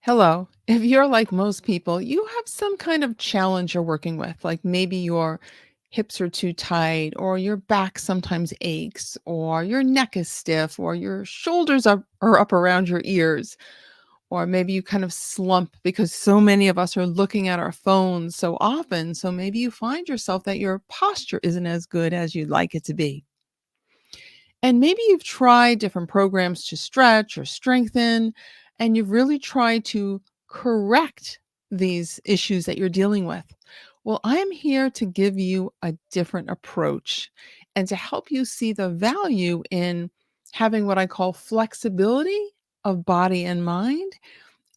Hello. If you're like most people, you have some kind of challenge you're working with, like maybe your hips are too tight, or your back sometimes aches, or your neck is stiff, or your shoulders are up around your ears, or maybe you kind of slump because so many of us are looking at our phones so often. So maybe you find yourself that your posture isn't as good as you'd like it to be. And maybe you've tried different programs to stretch or strengthen, and you've really tried to correct these issues that you're dealing with. Well, I'm here to give you a different approach and to help you see the value in having what I call flexibility of body and mind,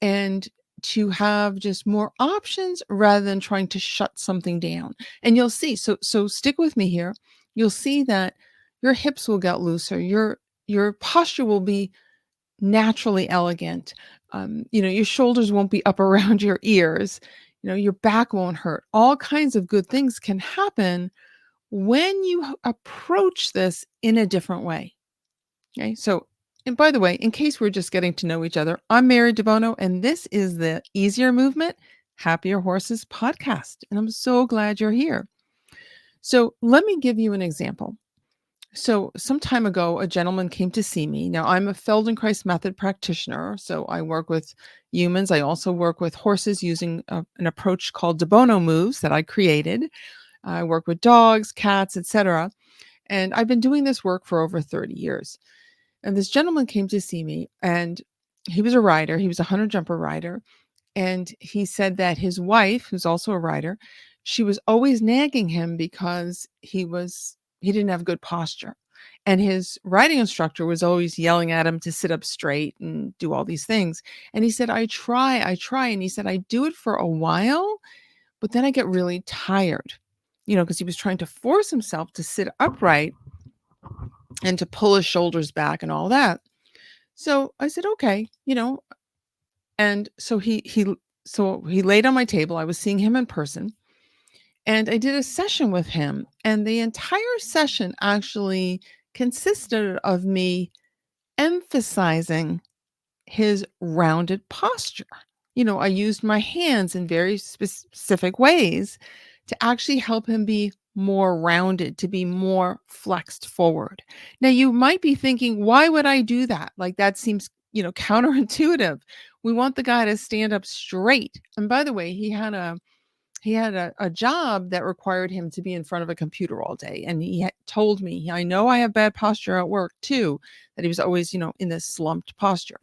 and to have just more options rather than trying to shut something down. And you'll see, so stick with me here. You'll see that your hips will get looser, your posture will be naturally elegant. Your shoulders won't be up around your ears. Your back won't hurt. All kinds of good things can happen when you approach this in a different way. Okay. So, and by the way, in case we're just getting to know each other, I'm Mary Debono, and this is the Easier Movement, Happier Horses podcast. And I'm so glad you're here. So, let me give you an example. So, some time ago, a gentleman came to see me. Now, I'm a Feldenkrais Method Practitioner. So, I work with humans. I also work with horses using an approach called Debono moves that I created. I work with dogs, cats, etc. And I've been doing this work for over 30 years. And this gentleman came to see me, and he was a rider. He was a hunter jumper rider. And he said that his wife, who's also a rider, she was always nagging him because he didn't have good posture. And his riding instructor was always yelling at him to sit up straight and do all these things. And he said, I try. And he said, I do it for a while, but then I get really tired, because he was trying to force himself to sit upright and to pull his shoulders back and all that. So I said, "Okay," and so he laid on my table. I was seeing him in person, and I did a session with him, and the entire session actually consisted of me emphasizing his rounded posture. I used my hands in very specific ways to actually help him be more rounded, to be more flexed forward. Now, you might be thinking, why would I do that? Like, that seems, counterintuitive. We want the guy to stand up straight. And by the way, he had a job that required him to be in front of a computer all day. And he told me, I know I have bad posture at work too, that he was always, in this slumped posture.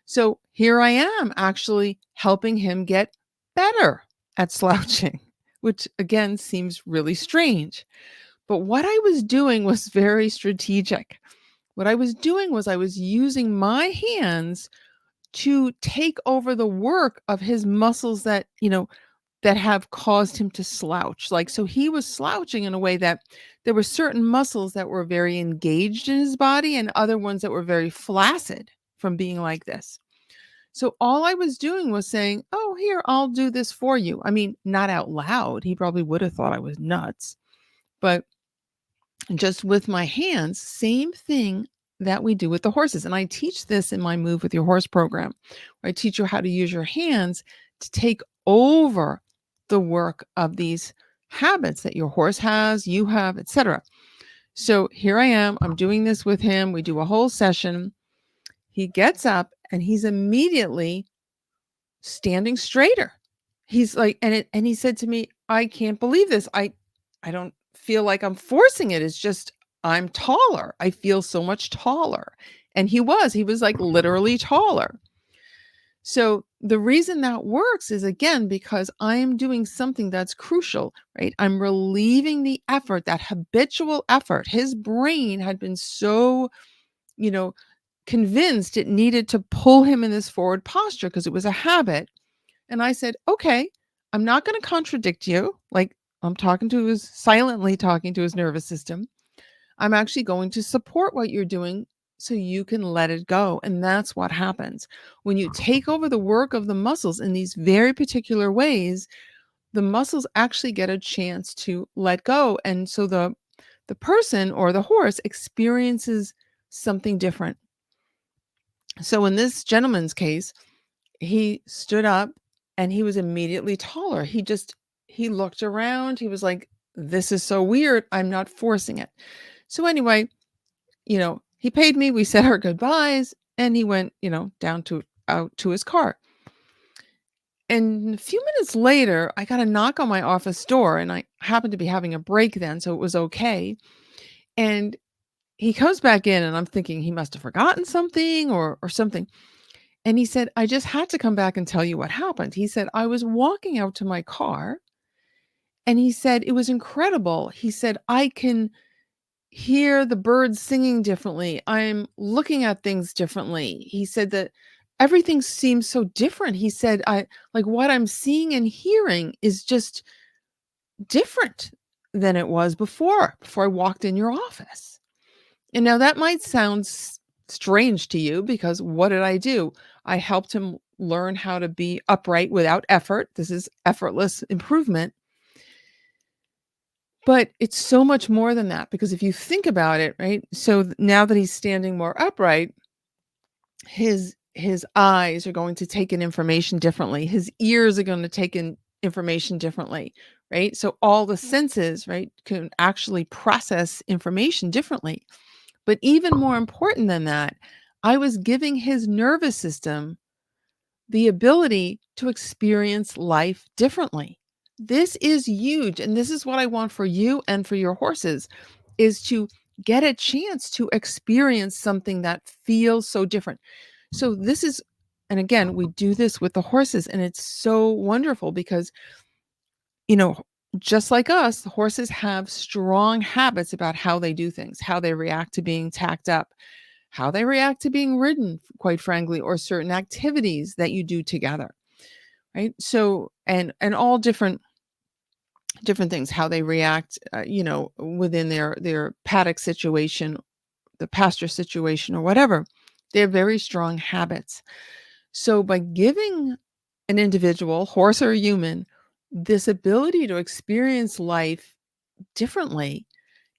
So here I am actually helping him get better at slouching, which again seems really strange. But what I was doing was very strategic. What I was doing was I was using my hands to take over the work of his muscles that have caused him to slouch. Like, so he was slouching in a way that there were certain muscles that were very engaged in his body and other ones that were very flaccid from being like this. So all I was doing was saying, "Oh, here, I'll do this for you." I mean, not out loud. He probably would have thought I was nuts, but just with my hands, same thing that we do with the horses. And I teach this in my Move with Your Horse program, where I teach you how to use your hands to take over the work of these habits that your horse has, you have, etc. So here I am. I'm doing this with him. We do a whole session. He gets up and he's immediately standing straighter. He's like, and he said to me, "I can't believe this. I don't feel like I'm forcing it. It's just I'm taller. I feel so much taller." And he was like literally taller. So the reason that works is again because I'm doing something that's crucial, right? I'm relieving the effort, that habitual effort. His brain had been so, you know, convinced it needed to pull him in this forward posture because it was a habit. And I said, "Okay, I'm not going to contradict you." Like, I'm silently talking to his nervous system. I'm actually going to support what you're doing so you can let it go. And that's what happens. When you take over the work of the muscles in these very particular ways, the muscles actually get a chance to let go. And so the person or the horse experiences something different. So in this gentleman's case, he stood up and he was immediately taller. He looked around. He was like, "This is so weird. I'm not forcing it." So anyway, he paid me. We said our goodbyes and he went, down to out to his car. And a few minutes later, I got a knock on my office door and I happened to be having a break then, so it was okay. And he comes back in and I'm thinking he must have forgotten something or something. And he said, "I just had to come back and tell you what happened." He said, "I was walking out to my car and," he said, "it was incredible." He said, "I can hear the birds singing differently. I'm looking at things differently." He said that everything seems so different. He said, "I like what I'm seeing and hearing is just different than it was before I walked in your office." And now that might sound strange to you because what did I do? I helped him learn how to be upright without effort. This is effortless improvement. But it's so much more than that because if you think about it, right? So now that he's standing more upright, his eyes are going to take in information differently. His ears are going to take in information differently, right? So all the senses, right, can actually process information differently. But even more important than that, I was giving his nervous system the ability to experience life differently. This is huge, and this is what I want for you and for your horses is to get a chance to experience something that feels so different. So this is and again, we do this with the horses and it's so wonderful because, you know, just like us, the horses have strong habits about how they do things, how they react to being tacked up, how they react to being ridden, quite frankly, or certain activities that you do together, right? So, and all different things, how they react, within their paddock situation, the pasture situation, or whatever. They have very strong habits. So, by giving an individual, horse or human, this ability to experience life differently,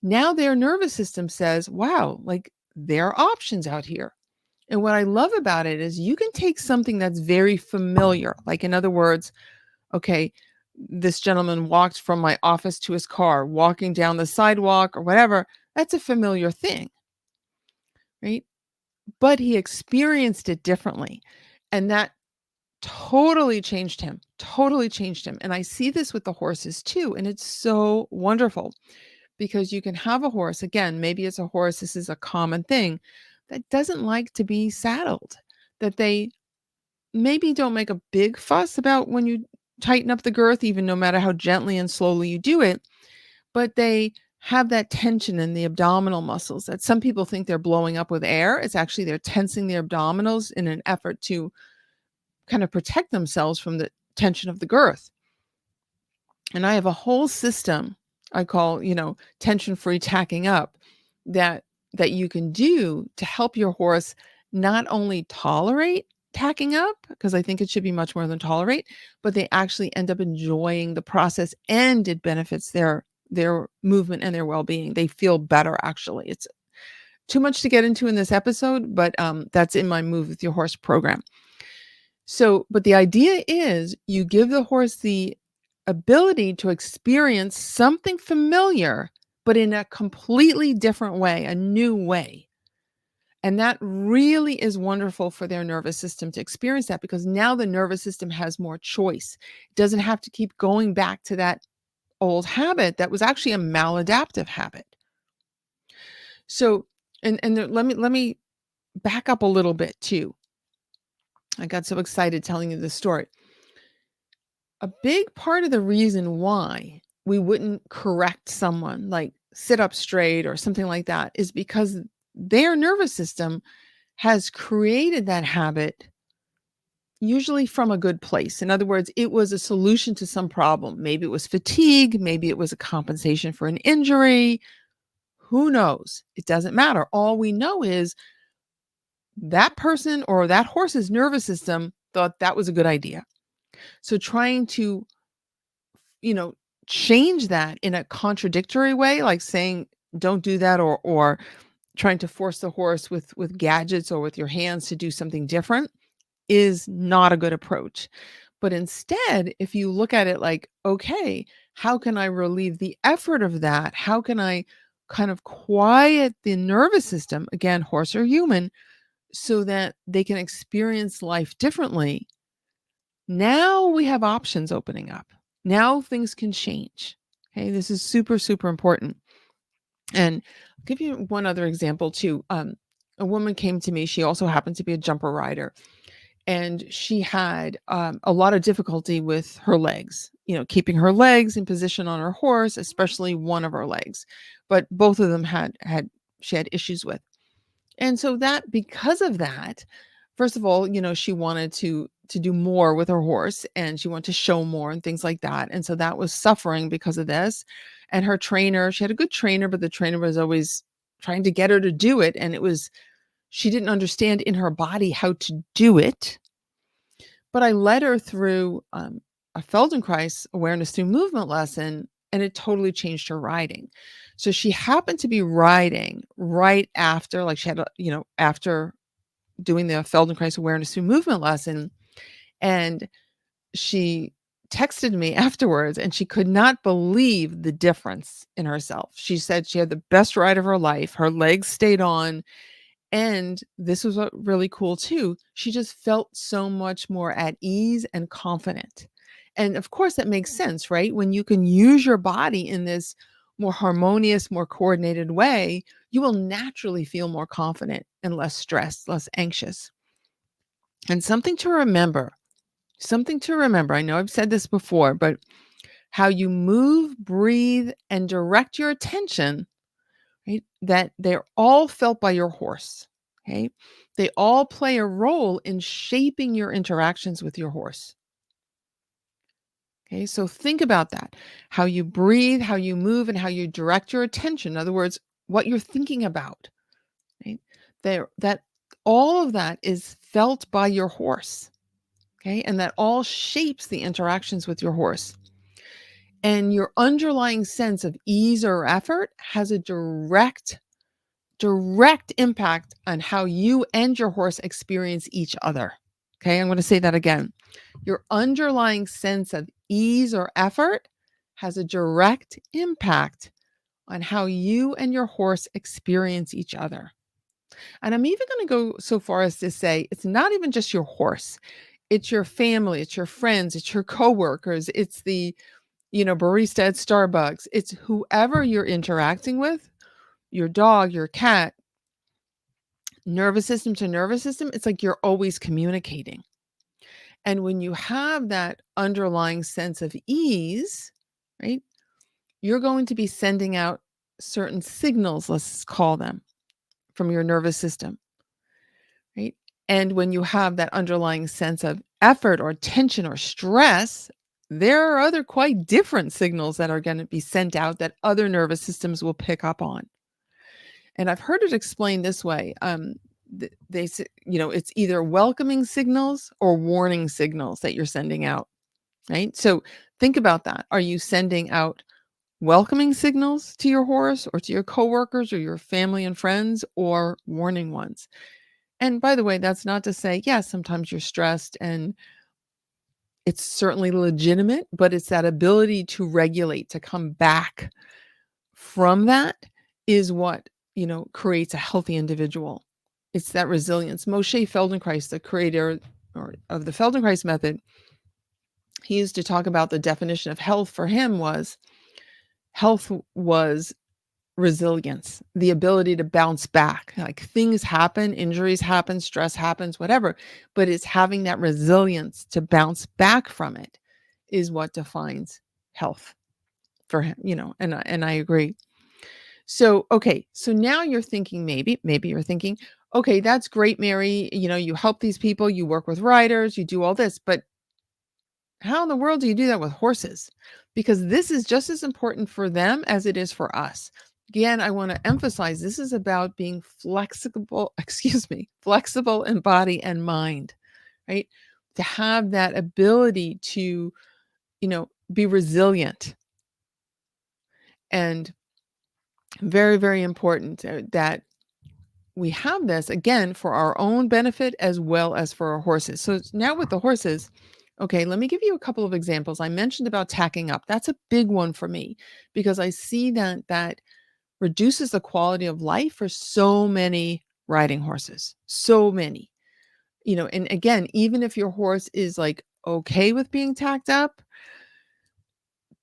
now their nervous system says, "Wow, like there are options out here." And what I love about it is you can take something that's very familiar, like in other words, okay, this gentleman walked from my office to his car, walking down the sidewalk or whatever. That's a familiar thing, right? But he experienced it differently. And that totally changed him, totally changed him. And I see this with the horses too. And it's so wonderful because you can have a horse, again, maybe it's a horse, this is a common thing, that doesn't like to be saddled, that they maybe don't make a big fuss about when you tighten up the girth, even no matter how gently and slowly you do it, but they have that tension in the abdominal muscles that some people think they're blowing up with air. It's actually they're tensing the abdominals in an effort to kind of protect themselves from the tension of the girth. And I have a whole system I call, tension-free tacking up that that you can do to help your horse not only tolerate tacking up, because I think it should be much more than tolerate, but they actually end up enjoying the process and it benefits their movement and their well-being. They feel better actually. It's too much to get into in this episode, but that's in my Move with Your Horse program. So, but the idea is you give the horse the ability to experience something familiar, but in a completely different way, a new way. And that really is wonderful for their nervous system to experience that because now the nervous system has more choice. It doesn't have to keep going back to that old habit that was actually a maladaptive habit. So, let me back up a little bit too. I got so excited telling you this story. A big part of the reason why we wouldn't correct someone, like sit up straight or something like that, is because their nervous system has created that habit usually from a good place. In other words, it was a solution to some problem. Maybe it was fatigue, maybe it was a compensation for an injury. Who knows? It doesn't matter. All we know is that person or that horse's nervous system thought that was a good idea. So trying to you know, change that in a contradictory way, like saying, "Don't do that," or trying to force the horse with gadgets or with your hands to do something different, is not a good approach. But instead, if you look at it like, okay, how can I relieve the effort of that? How can I kind of quiet the nervous system, again, horse or human, so that they can experience life differently? Now we have options opening up. Now things can change. Okay, this is super, super important. And I'll give you one other example too. A woman came to me. She also happened to be a jumper rider, and she had a lot of difficulty with her legs. Keeping her legs in position on her horse, especially one of her legs, but both of them had she had issues with. And so that because of that, first of all, she wanted to do more with her horse and she wanted to show more and things like that. And so that was suffering because of this. And her trainer, she had a good trainer, but the trainer was always trying to get her to do it. And she didn't understand in her body how to do it. But I led her through a Feldenkrais awareness through movement lesson, and it totally changed her riding. So she happened to be riding right after, like she had, after doing the Feldenkrais awareness through movement lesson. And she texted me afterwards and she could not believe the difference in herself. She said she had the best ride of her life. Her legs stayed on. And this was what really cool too. She just felt so much more at ease and confident. And of course, that makes sense, right? When you can use your body in this more harmonious, more coordinated way, you will naturally feel more confident and less stressed, less anxious. And something to remember. I know I've said this before, but how you move, breathe, and direct your attention, right? That they're all felt by your horse. Okay. They all play a role in shaping your interactions with your horse. Okay. So think about that. How you breathe, how you move, and how you direct your attention. In other words, what you're thinking about. Right? That all of that is felt by your horse. Okay. And that all shapes the interactions with your horse. And your underlying sense of ease or effort has a direct impact on how you and your horse experience each other. Okay, I'm going to say that again. Your underlying sense of ease or effort has a direct impact on how you and your horse experience each other. And I'm even going to go so far as to say it's not even just your horse. It's your family, it's your friends, it's your coworkers, it's the, barista at Starbucks. It's whoever you're interacting with, your dog, your cat, nervous system to nervous system. It's like you're always communicating. And when you have that underlying sense of ease, right, you're going to be sending out certain signals, let's call them, from your nervous system, right? And when you have that underlying sense of effort or tension or stress, there are other quite different signals that are going to be sent out that other nervous systems will pick up on. And I've heard it explained this way. They say, it's either welcoming signals or warning signals that you're sending out, right? So think about that. Are you sending out welcoming signals to your horse or to your coworkers or your family and friends, or warning ones? And by the way, that's not to say, yes, sometimes you're stressed and it's certainly legitimate, but it's that ability to regulate, to come back from that is what, creates a healthy individual. It's that resilience. Moshe Feldenkrais, the creator of the Feldenkrais method, he used to talk about the definition of health for him was resilience, the ability to bounce back. Like things happen, injuries happen, stress happens, whatever, but it's having that resilience to bounce back from it is what defines health for him, and I agree. So, okay, so now you're thinking maybe you're thinking, okay, that's great, Mary. You help these people, you work with riders, you do all this, but how in the world do you do that with horses? Because this is just as important for them as it is for us. Again, I want to emphasize this is about being flexible, flexible in body and mind, right? To have that ability to, be resilient, and very, very important that we have this again for our own benefit as well as for our horses. So now with the horses, okay, let me give you a couple of examples. I mentioned about tacking up. That's a big one for me because I see that reduces the quality of life for so many riding horses. So many. And again, even if your horse is like okay with being tacked up,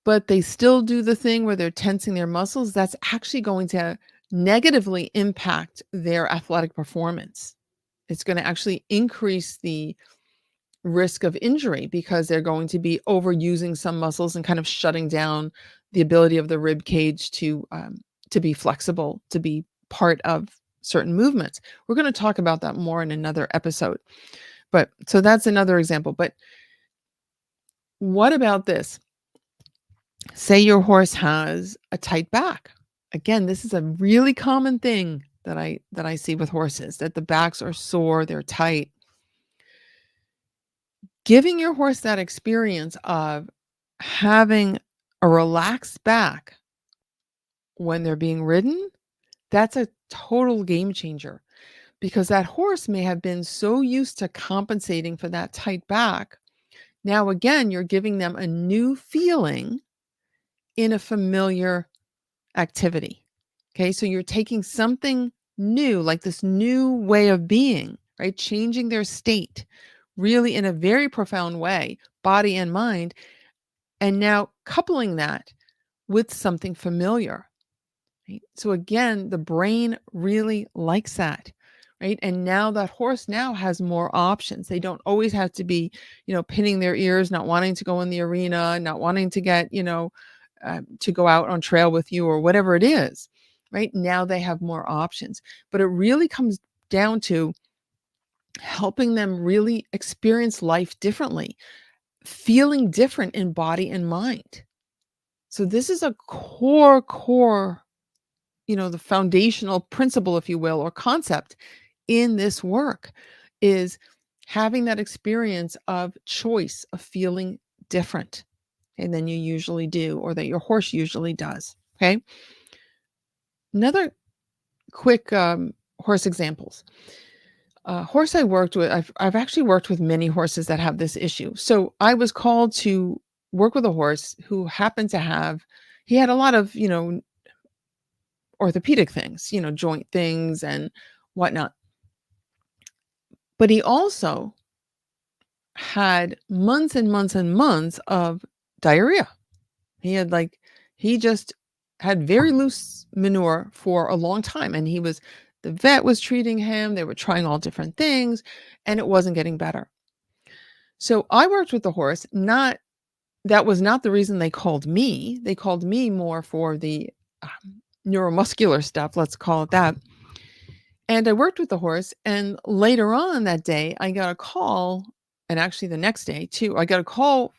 but they still do the thing where they're tensing their muscles, that's actually going to negatively impact their athletic performance. It's going to actually increase the risk of injury because they're going to be overusing some muscles and kind of shutting down the ability of the rib cage to be flexible, to be part of certain movements. We're going to talk about that more in another episode. But so that's another example. But what about this? Say your horse has a tight back. Again, this is a really common thing that I see with horses, that the backs are sore, they're tight. Giving your horse that experience of having a relaxed back when they're being ridden, that's a total game changer because that horse may have been so used to compensating for that tight back. Now, again, you're giving them a new feeling in a familiar activity. Okay. So you're taking something new, like this new way of being, right? Changing their state really in a very profound way, body and mind. And now coupling that with something familiar. Right? So again, the brain really likes that. Right. And now that horse now has more options. They don't always have to be, pinning their ears, not wanting to go in the arena, not wanting to get, to go out on trail with you or whatever it is. Right now they have more options. But it really comes down to helping them really experience life differently, feeling different in body and mind. So this is a core, the foundational principle, if you will, or concept in this work is having that experience of choice, of feeling different and than you usually do, or that your horse usually does. Okay. Another quick horse examples. Horse I worked with, I've actually worked with many horses that have this issue. So I was called to work with a horse who happened to have, he had a lot of, orthopedic things, joint things and whatnot. But he also had months and months and months of diarrhea. He had he just had very loose manure for a long time. And the vet was treating him. They were trying all different things and it wasn't getting better. So I worked with the horse. That was not the reason they called me. They called me more for the neuromuscular stuff. Let's call it that. And I worked with the horse, and later on that day, I got a call, and actually the next day too, I got a call,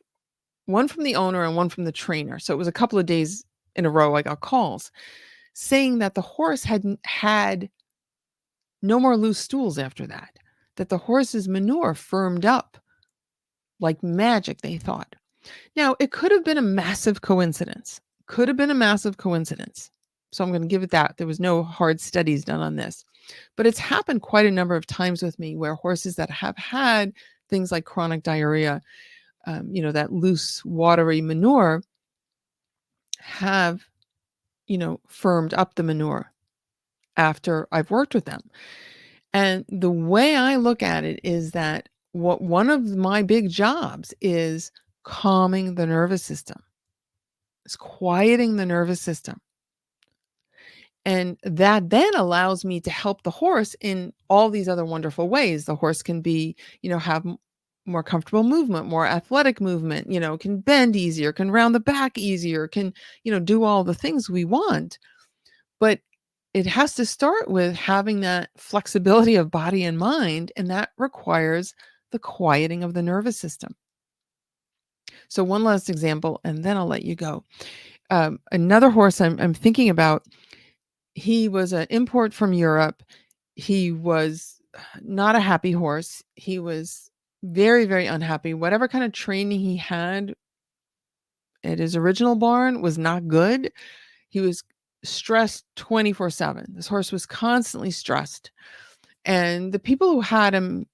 one from the owner and one from the trainer. So it was a couple of days in a row I got calls saying that the horse had no more loose stools after that, that the horse's manure firmed up like magic, they thought. Now, it could have been a massive coincidence. Could have been a massive coincidence. So I'm going to give it that. There was no hard studies done on this. But it's happened quite a number of times with me where horses that have had things like chronic diarrhea, that loose, watery manure have, firmed up the manure after I've worked with them. And the way I look at it is that one of my big jobs is calming the nervous system. It's quieting the nervous system. And that then allows me to help the horse in all these other wonderful ways. The horse can be, have more comfortable movement, more athletic movement, can bend easier, can round the back easier, can, do all the things we want. But it has to start with having that flexibility of body and mind. And that requires the quieting of the nervous system. So one last example, and then I'll let you go. Another horse I'm thinking about, he was an import from Europe. He was not a happy horse. He was very, very unhappy. Whatever kind of training he had at his original barn was not good. He was stressed 24/7. This horse was constantly stressed. And the people who had him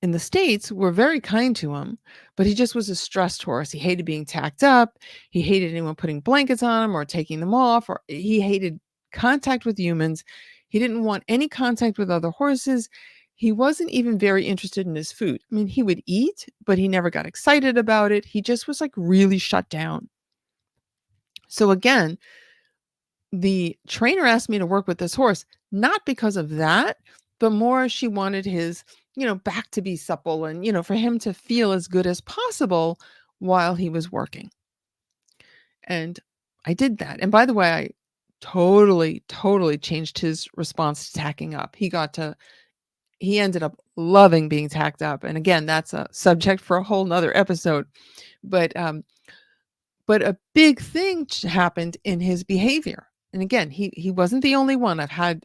in the States were very kind to him, but he just was a stressed horse. He hated being tacked up. He hated anyone putting blankets on him or taking them off, or he hated contact with humans. He didn't want any contact with other horses. He wasn't even very interested in his food. I mean, he would eat, but he never got excited about it. He just was like really shut down. So again, the trainer asked me to work with this horse, not because of that, but more she wanted his, back to be supple and, for him to feel as good as possible while he was working. And I did that. And by the way, I totally, totally changed his response to tacking up. He ended up loving being tacked up. And again, that's a subject for a whole nother episode. But a big thing happened in his behavior. And again, he wasn't the only one. I've had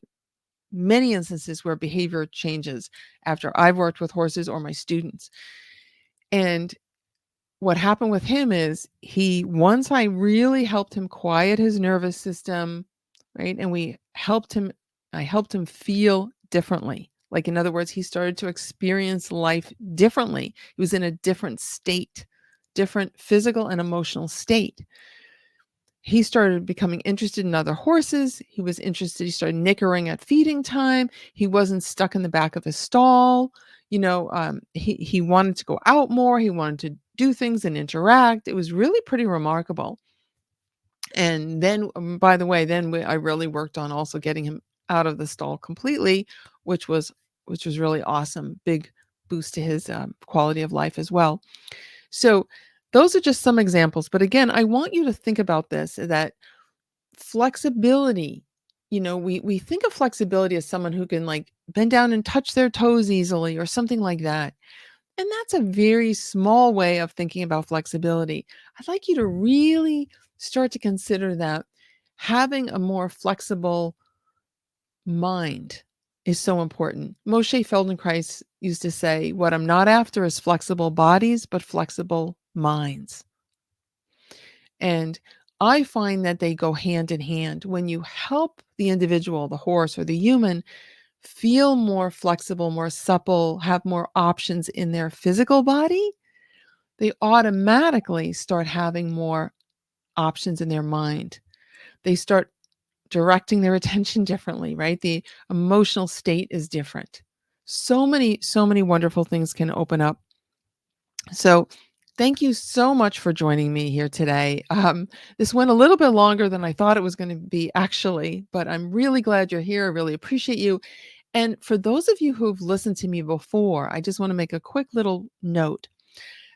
many instances where behavior changes after I've worked with horses or my students. And what happened with him is once I really helped him quiet his nervous system, right? And I helped him feel differently. Like, in other words, he started to experience life differently. He was in a different state, different physical and emotional state. He started becoming interested in other horses. He was interested. He started nickering at feeding time. He wasn't stuck in the back of his stall. He wanted to go out more. He wanted to do things and interact. It was really pretty remarkable. And then, by the way, I really worked on also getting him out of the stall completely, which was really awesome. Big boost to his quality of life as well. So those are just some examples. But again, I want you to think about this, that flexibility, we think of flexibility as someone who can like bend down and touch their toes easily or something like that. And that's a very small way of thinking about flexibility. I'd like you to really start to consider that having a more flexible mind is so important. Moshe Feldenkrais used to say, "What I'm not after is flexible bodies, but flexible minds." And I find that they go hand in hand. When you help the individual, the horse or the human, feel more flexible, more supple, have more options in their physical body, they automatically start having more options in their mind. They start directing their attention differently, right? The emotional state is different. So many wonderful things can open up. So, thank you so much for joining me here today. This went a little bit longer than I thought it was going to be, actually, but I'm really glad you're here. I really appreciate you. And for those of you who've listened to me before, I just want to make a quick little note.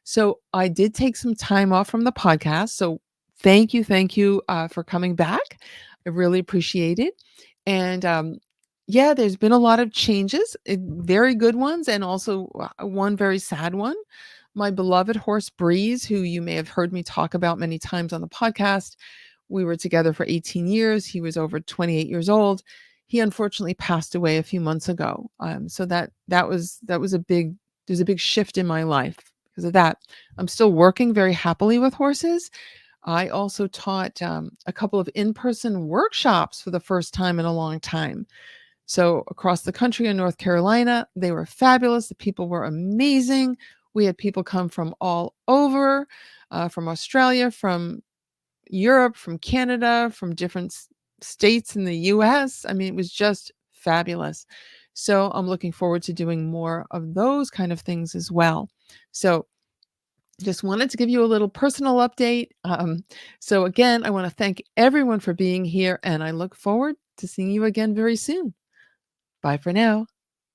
So, I did take some time off from the podcast. So, thank you for coming back. I really appreciate it. And yeah, there's been a lot of changes, very good ones, and also one very sad one. My beloved horse Breeze, who you may have heard me talk about many times on the podcast, we were together for 18 years. He was over 28 years old. He unfortunately passed away a few months ago. So that was a big there's a big shift in my life because of that. I'm still working very happily with horses. I also taught a couple of in-person workshops for the first time in a long time. So across the country in North Carolina, they were fabulous. The people were amazing. We had people come from all over, from Australia, from Europe, from Canada, from different states in the US. I mean, it was just fabulous. So I'm looking forward to doing more of those kind of things as well. So just wanted to give you a little personal update. So again, I want to thank everyone for being here, and I look forward to seeing you again very soon. Bye for now.